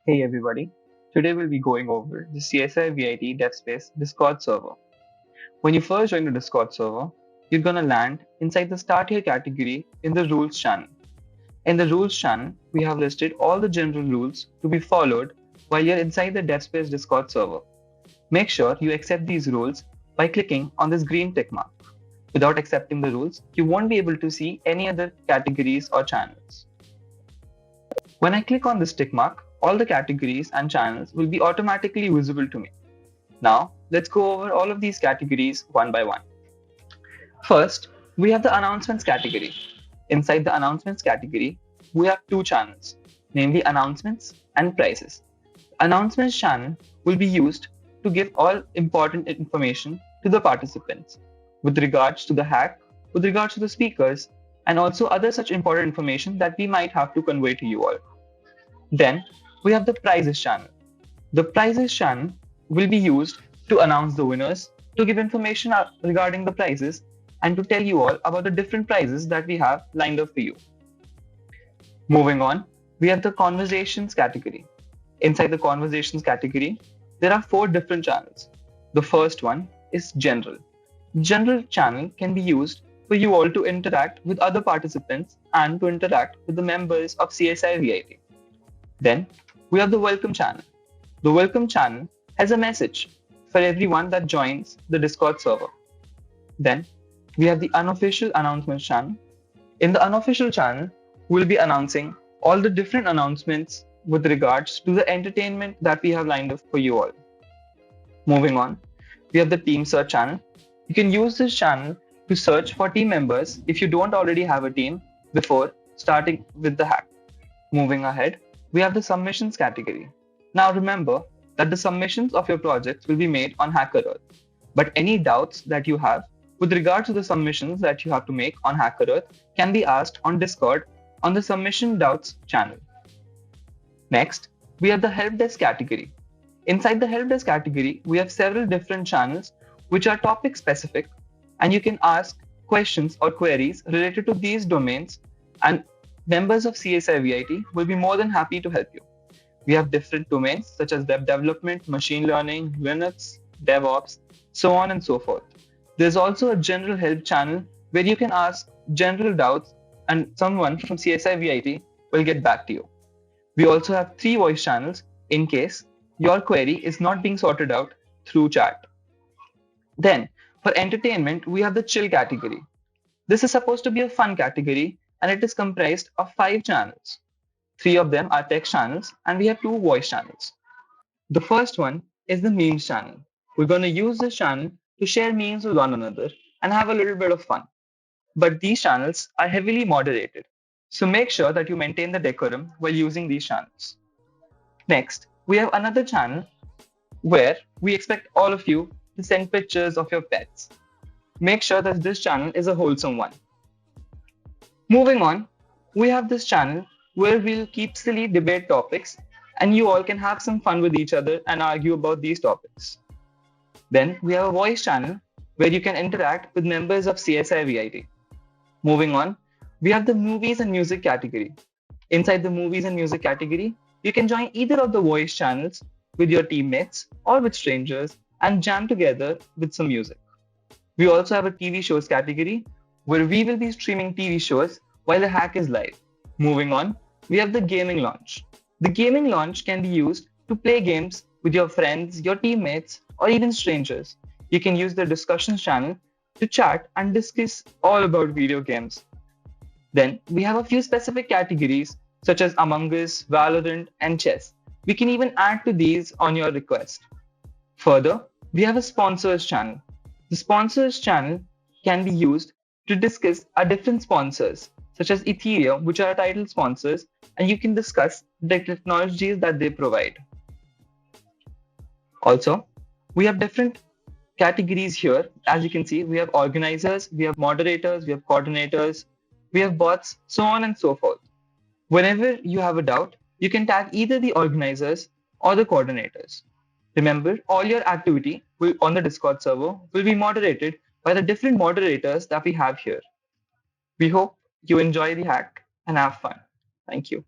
Hey everybody, today we'll be going over the CSI VIT DevSpace Discord server. When you first join the Discord server, you're gonna land inside the Start Here category in the Rules channel. In the Rules channel, we have listed all the general rules to be followed while you're inside the DevSpace Discord server. Make sure you accept these rules by clicking on this green tick mark. Without accepting the rules, you won't be able to see any other categories or channels. When I click on this tick mark, all the categories and channels will be automatically visible to me. Now, let's go over all of these categories one by one. First, we have the announcements category. Inside the announcements category, we have two channels, namely announcements and prices. Announcements channel will be used to give all important information to the participants with regards to the hack, with regards to the speakers, and also other such important information that we might have to convey to you all. Then we have the prizes channel. The prizes channel will be used to announce the winners, to give information regarding the prizes, and to tell you all about the different prizes that we have lined up for you. Moving on, we have the conversations category. Inside the conversations category, there are four different channels. The first one is general. General channel can be used for you all to interact with other participants and to interact with the members of CSI VIT. Then we have the welcome channel. The welcome channel has a message for everyone that joins the Discord server. Then we have the unofficial announcements channel. In the unofficial channel, we'll be announcing all the different announcements with regards to the entertainment that we have lined up for you all. Moving on, we have the team search channel. You can use this channel to search for team members if you don't already have a team before starting with the hack. Moving ahead, we have the submissions category. Now remember that the submissions of your projects will be made on HackerEarth. But any doubts that you have with regard to the submissions that you have to make on HackerEarth can be asked on Discord on the submission doubts channel. Next, we have the help desk category. Inside the help desk category, we have several different channels which are topic specific, and you can ask questions or queries related to these domains, and members of CSI VIT will be more than happy to help you. We have different domains such as web development, machine learning, Linux, DevOps, so on and so forth. There's also a general help channel where you can ask general doubts and someone from CSI VIT will get back to you. We also have 3 voice channels in case your query is not being sorted out through chat. Then, for entertainment, we have the chill category. This is supposed to be a fun category and it is comprised of 5 channels. 3 of them are text channels and we have 2 voice channels. The first one is the memes channel. We're going to use this channel to share memes with one another and have a little bit of fun. But these channels are heavily moderated, so make sure that you maintain the decorum while using these channels. Next, we have another channel where we expect all of you to send pictures of your pets. Make sure that this channel is a wholesome one. Moving on, we have this channel where we'll keep silly debate topics and you all can have some fun with each other and argue about these topics. Then we have a voice channel where you can interact with members of CSI VIT. Moving on, we have the movies and music category. Inside the movies and music category, you can join either of the voice channels with your teammates or with strangers and jam together with some music. We also have a TV shows category where we will be streaming TV shows while the hack is live. Moving on, we have the gaming launch. The gaming launch can be used to play games with your friends, your teammates, or even strangers. You can use the discussions channel to chat and discuss all about video games. Then we have a few specific categories such as Among Us, Valorant, and chess. We can even add to these on your request. Further, we have a sponsors channel. The sponsors channel can be used to discuss our different sponsors such as Ethereum, which are title sponsors, and you can discuss the technologies that they provide. Also, we have different categories here. As you can see, we have organizers, we have moderators, we have coordinators, we have bots, so on and so forth. Whenever you have a doubt, you can tag either the organizers or the coordinators. Remember, all your activity on the Discord server will be moderated by the different moderators that we have here. We hope you enjoy the hack and have fun. Thank you.